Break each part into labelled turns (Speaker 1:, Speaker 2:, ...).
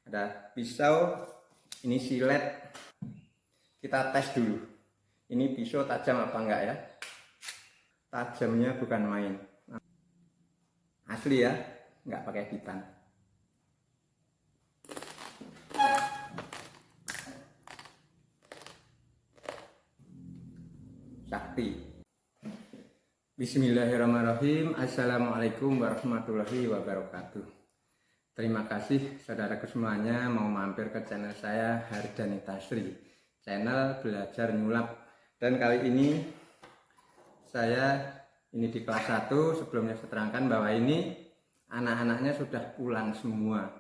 Speaker 1: Ada pisau, ini silet. Kita tes dulu. Ini pisau tajam apa enggak ya? Tajamnya bukan main. Asli ya, enggak pakai hitan. Sakti. Bismillahirrahmanirrahim. Assalamualaikum warahmatullahi wabarakatuh. Terima kasih saudaraku semuanya mau mampir ke channel saya Hardani Tasri, channel belajar nyulap. Dan kali ini saya di kelas 1. Sebelumnya saya terangkan bahwa ini anak-anaknya sudah pulang semua.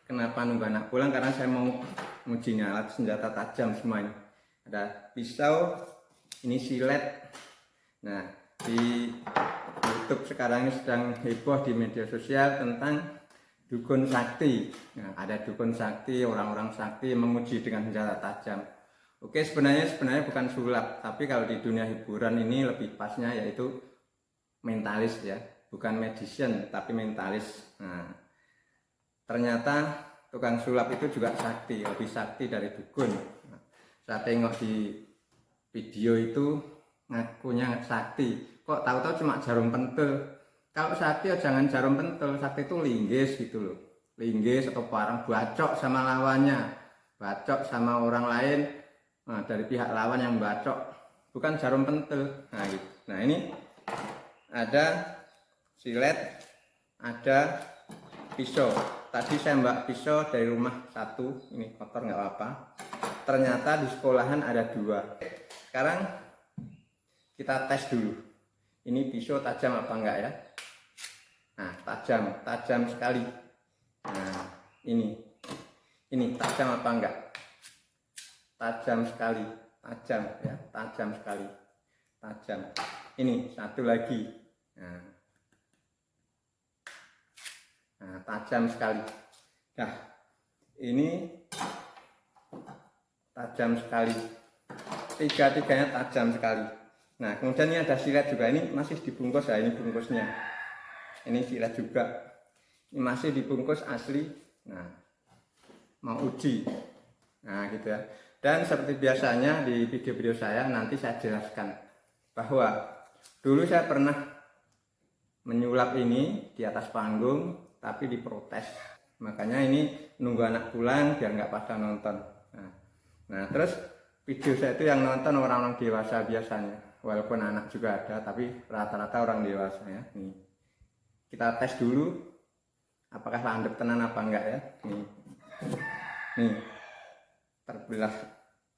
Speaker 1: Kenapa nunggu anak pulang? Karena saya mau ngujinya alat senjata tajam semuanya. Ada pisau, ini silet. Nah, di YouTube sekarang ini sedang heboh di media sosial tentang dukun sakti. Nah, ada dukun sakti, orang-orang sakti menguji dengan senjata tajam. Oke, sebenarnya bukan sulap, tapi kalau di dunia hiburan ini lebih pasnya yaitu mentalis ya, bukan magician tapi mentalis. Nah, ternyata tukang sulap itu juga sakti, lebih sakti dari dukun. Nah, saya tengok di video itu ngakunya sakti, kok tahu-tahu cuma jarum pentul. Kalau sakti ya jangan jarum pentul, sakti itu linggis gitu loh, linggis atau parang bacok sama lawannya, bacok sama orang lain. Nah, dari pihak lawan yang bacok, bukan jarum pentul. Nah gitu. Nah ini ada silet, ada pisau. Tadi saya mbak pisau dari rumah 1, ini kotor nggak apa-apa. Ternyata di sekolahan ada 2. Sekarang kita tes dulu. Ini pisau tajam apa enggak ya? Nah, tajam sekali. Nah, ini tajam apa enggak? Tajam sekali, tajam ya, tajam sekali, tajam. Ini satu lagi. Nah, tajam sekali. Nah, ini tajam sekali. Tiga-tiganya tajam sekali. Nah, kemudian ini ada silet juga, ini masih dibungkus ya, ini bungkusnya. Ini silet juga, ini masih dibungkus asli. Nah, mau uji. Nah gitu ya. Dan seperti biasanya di video-video saya nanti saya jelaskan bahwa dulu saya pernah menyulap ini di atas panggung tapi diprotes. Makanya ini nunggu anak pulang biar nggak pada nonton. Nah terus video saya itu yang nonton orang-orang dewasa biasanya, walaupun anak juga ada tapi rata-rata orang dewasa ya. Nih. Kita tes dulu apakah landep tenan apa enggak ya. Nih terbelah.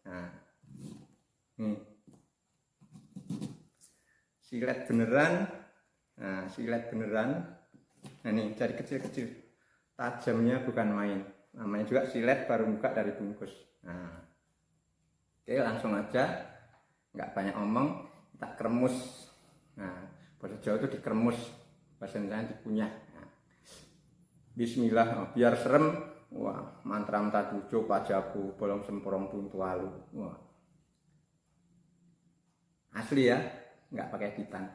Speaker 1: Nah, nih silet beneran. Nah, silet beneran. Nah, nih jadi kecil-kecil. Tajamnya bukan main. Namanya juga silet baru buka dari bungkus. Nah, oke langsung aja. Nggak banyak omong. Kita kremus. Nah, bahasa Jawa itu dikremus. Bahasa Indonesia dikunyah. Nah, bismillah, biar serem. Wah, mantram tadujo pajabu bolong semporong buntu alu. Wah. Asli ya, nggak pakai hitan.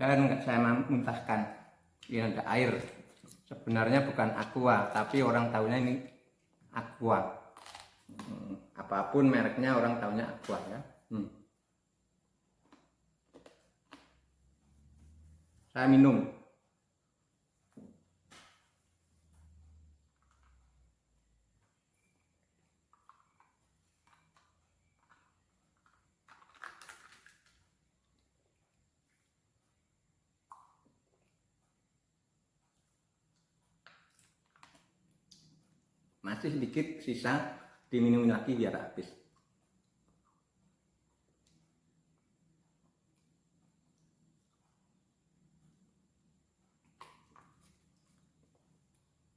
Speaker 1: Dan saya muntahkan, ini ada air. Sebenarnya bukan aqua, tapi orang tahunya ini aqua. Apapun mereknya orang tahunya aqua ya. Saya minum. Masih sedikit sisa, diminum lagi biar habis.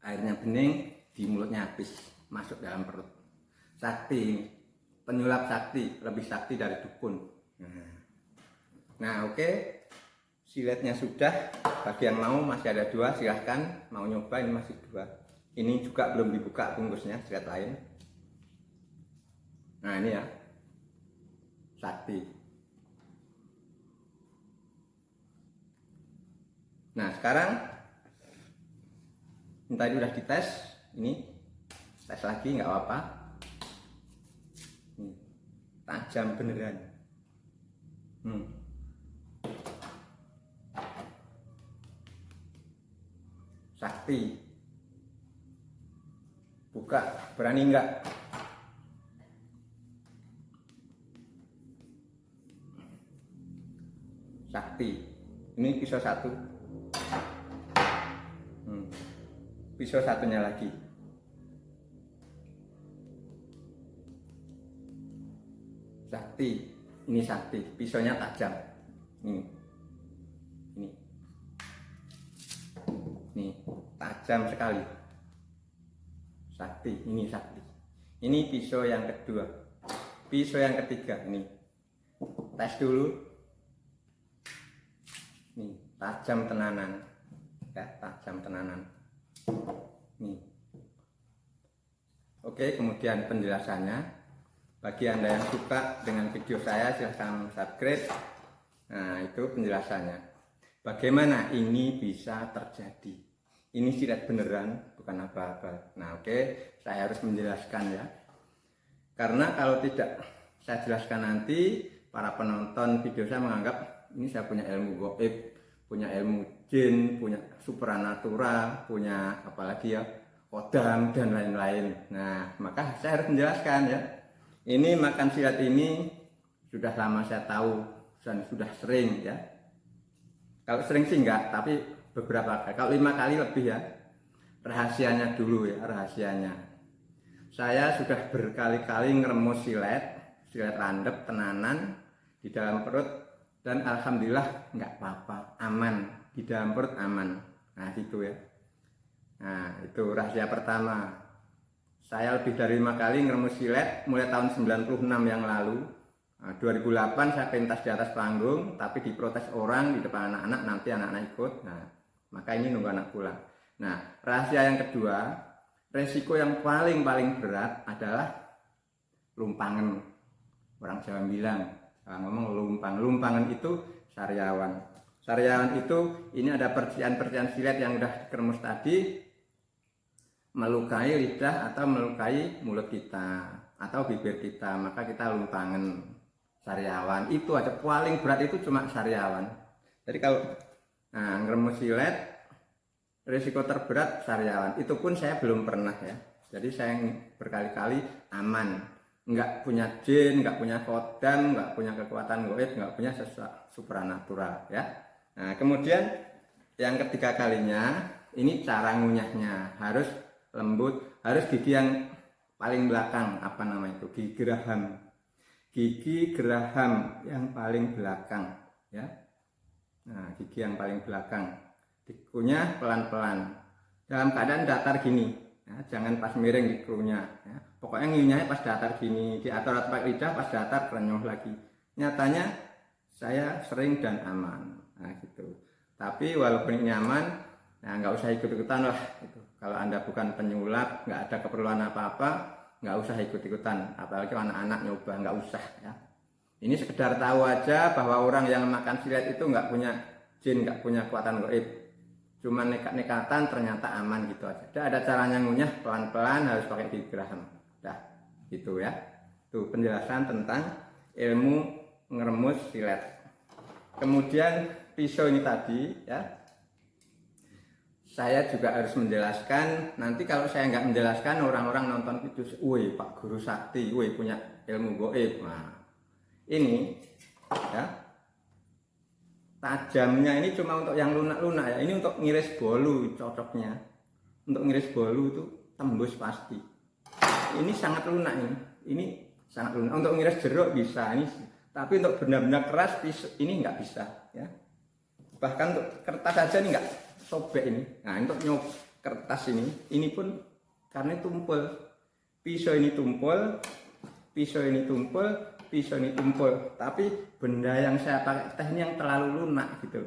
Speaker 1: Airnya bening, di mulutnya habis, masuk dalam perut. Sakti ini, penyulap sakti, lebih sakti dari dukun. Nah, Nah oke, siletnya sudah. Bagi yang mau masih ada 2 silahkan. Mau nyoba ini masih 2. Ini juga belum dibuka bungkusnya, silet lain. Nah ini ya, sakti. Nah sekarang ini tadi udah dites, ini tes lagi nggak apa-apa. Tajam beneran. Sakti. Buka, berani nggak? Sakti. Ini pisau 1. Pisau satunya lagi. Sakti. Ini sakti. Pisaunya tajam. Nih, tajam sekali. Sakti. Ini sakti. Ini pisau yang kedua. Pisau yang ketiga. Ini. Tes dulu. Nih, tajam tenanan. Ya, tajam tenanan. Nih. Oke, kemudian penjelasannya. Bagi Anda yang suka dengan video saya, silahkan subscribe. Nah, itu penjelasannya. Bagaimana ini bisa terjadi? Ini silet beneran, bukan apa-apa. Nah, oke, saya harus menjelaskan ya. Karena kalau tidak saya jelaskan nanti, para penonton video saya menganggap ini saya punya ilmu gaib, punya ilmu jin, punya supranatural, punya apalagi ya, kodam dan lain-lain. Nah, maka saya harus menjelaskan ya. Ini makan silet ini sudah lama saya tahu dan sudah sering ya. Kalau sering sih enggak, tapi beberapa kali. Kalau 5 kali lebih ya. Rahasianya dulu ya, rahasianya. Saya sudah berkali-kali ngeremus silet landep tenanan di dalam perut dan alhamdulillah enggak apa-apa, aman. Di dalam perut aman. Nah, gitu ya. Nah, itu rahasia pertama. Saya lebih dari 5 kali ngeremus silet mulai tahun 96 yang lalu. Nah, 2008 saya pentas di atas panggung, tapi diprotes orang di depan anak-anak, nanti anak-anak ikut. Nah, maka ini nunggu anak pulang. Nah, rahasia yang kedua, resiko yang paling berat adalah lumpangan. Orang Jawa bilang, ngomong lumpang. Lumpangan itu sariawan. Sariawan itu ini ada percikan-percikan silet yang udah dikeremus tadi, melukai lidah atau melukai mulut kita atau bibir kita, maka kita lumpangan. Sariawan itu aja paling berat, itu cuma sariawan. Jadi kalau ngeremus silet risiko terberat sariawan, itu pun saya belum pernah ya. Jadi saya berkali-kali aman, nggak punya jin, nggak punya kodam, nggak punya kekuatan gaib, nggak punya sesuatu supranatural ya. Nah, kemudian yang ketiga kalinya ini cara ngunyahnya harus lembut, harus gigi yang paling belakang, apa namanya itu, gigi geraham. Gigi geraham yang paling belakang ya. Nah, gigi yang paling belakang dikunyah pelan-pelan dalam keadaan datar gini ya, jangan pas miring dikunyah ya. Pokoknya ngunyahnya pas datar gini, diatur pakai lidah, pas datar kerenyuh lagi. Nyatanya saya sering dan aman. Nah, gitu. Tapi walaupun nyaman, nah nggak usah ikut-ikutan lah gitu. Kalau Anda bukan penyulap, nggak ada keperluan apa-apa, nggak usah ikut-ikutan. Apalagi anak-anak nyoba, nggak usah ya. Ini sekedar tahu aja bahwa orang yang makan silet itu nggak punya jin, nggak punya kekuatan gaib. Cuma nekat-nekatan ternyata aman gitu aja. Tidak ada caranya ngunyah pelan-pelan, harus pakai gigi geraham. Dah, gitu ya. Itu penjelasan tentang ilmu ngeremus silet. Kemudian pisau ini tadi ya. Saya juga harus menjelaskan, nanti kalau saya nggak menjelaskan orang-orang nonton video, woi Pak Guru Sakti, woi punya ilmu gaib. Nah, ini ya, tajamnya ini cuma untuk yang lunak-lunak ya, ini untuk ngiris bolu cocoknya. Untuk ngiris bolu itu tembus pasti. Ini sangat lunak ini sangat lunak. Untuk ngiris jeruk bisa, ini, tapi untuk benar-benar keras ini nggak bisa ya. Bahkan untuk kertas aja ini nggak sobek ini. Nah, untuk nyop kertas ini pun karena tumpul. Pisau ini tumpul, pisau ini tumpul, tapi benda yang saya pakai teh ini yang terlalu lunak gitu.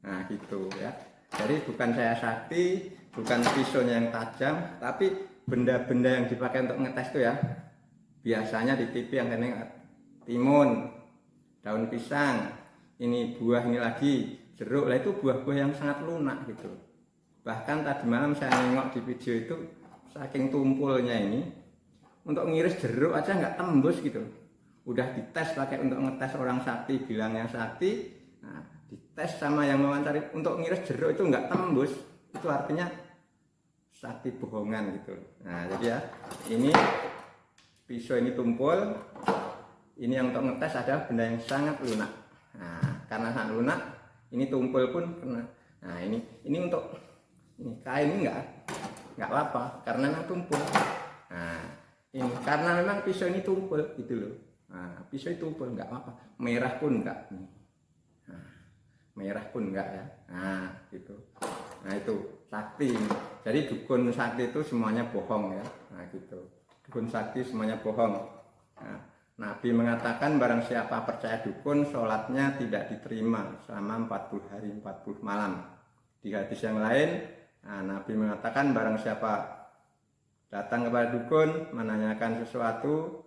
Speaker 1: Nah gitu ya. Jadi bukan saya sakti, bukan pisaunya yang tajam, tapi benda-benda yang dipakai untuk ngetes itu ya. Biasanya di TV yang ini timun, daun pisang, ini buah ini lagi jeruk lah, itu buah-buah yang sangat lunak gitu. Bahkan tadi malam saya nengok di video itu saking tumpulnya ini, untuk ngiris jeruk aja nggak tembus gitu. Udah dites pakai untuk ngetes orang sakti, bilangnya sakti, nah, dites sama yang mewawancari untuk ngiris jeruk itu nggak tembus, itu artinya sakti bohongan gitu. Nah jadi ya, ini pisau ini tumpul, ini yang untuk ngetes adalah benda yang sangat lunak. Nah karena sangat lunak, ini tumpul pun kena. Nah ini untuk ini kain ini nggak apa-apa karena memang tumpul. Nah ini karena memang pisau ini tumpul gitu loh. Nah, pisau itu tumpul nggak apa-apa, merah pun nggak. Nah, merah pun nggak ya. Nah gitu. Nah itu sakti. Jadi dukun sakti itu semuanya bohong ya. Nah gitu. Dukun sakti semuanya bohong. Nah, Nabi mengatakan barang siapa percaya dukun, sholatnya tidak diterima selama 40 hari 40 malam. Di hadis yang lain, nah, Nabi mengatakan barang siapa datang kepada dukun, menanyakan sesuatu,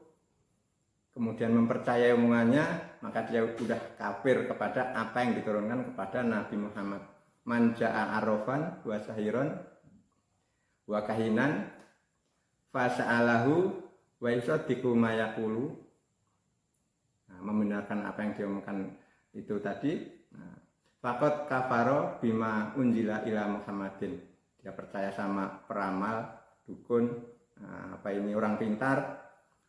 Speaker 1: kemudian mempercayai omongannya, maka dia sudah kafir kepada apa yang diturunkan kepada Nabi Muhammad. Man ja'a arrofan wa sahiron wa kahinan fasa'alahu wa yusaddiqu ma yaqulu. Nah, membenarkan apa yang diomongkan itu tadi. Nah, faqad kafaro bima unjila ila Muhammadin. Dia percaya sama peramal, dukun, apa ini orang pintar,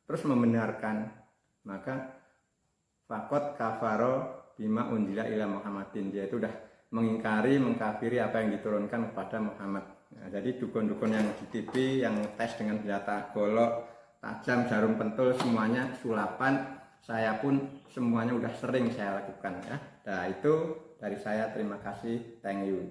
Speaker 1: terus membenarkan, maka faqad kafaro bima unjila ila Muhammadin. Dia itu udah mengingkari, mengkafiri apa yang diturunkan kepada Muhammad. Nah, jadi dukun-dukun yang di TV yang tes dengan senjata golok, tajam, jarum pentul, semuanya sulapan. Saya pun semuanya udah sering saya lakukan ya. Nah itu dari saya, terima kasih, thank you.